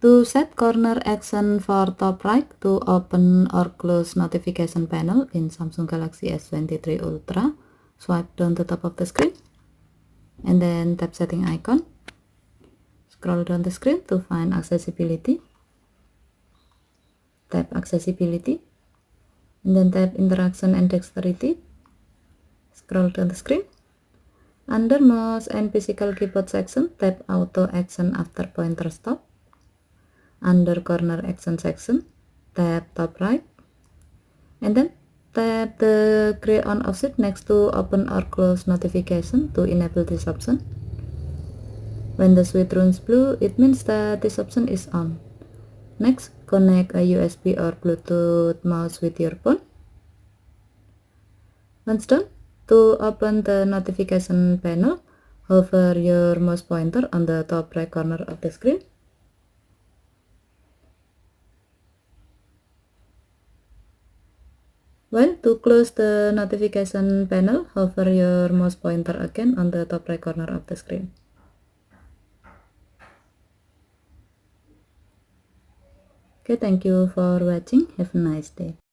To set corner action for top right, to open or close notification panel in Samsung Galaxy S23 Ultra, swipe down the top of the screen and then tap setting icon. Scroll down the screen to find accessibility. Tap accessibility and then tap interaction and dexterity. Scroll down the screen. Under mouse and physical keyboard section, tap auto action after pointer stop. Under corner action section, tap top right and then tap the gray on off switch next to open or close notification to enable this option. When the switch turns blue, it means that this option is on. Next, connect a USB or Bluetooth mouse with your phone. Once done, to open the notification panel, hover your mouse pointer on the top right corner of the screen. Well, to close the notification panel, hover your mouse pointer again on the top right corner of the screen. Okay, thank you for watching. Have a nice day.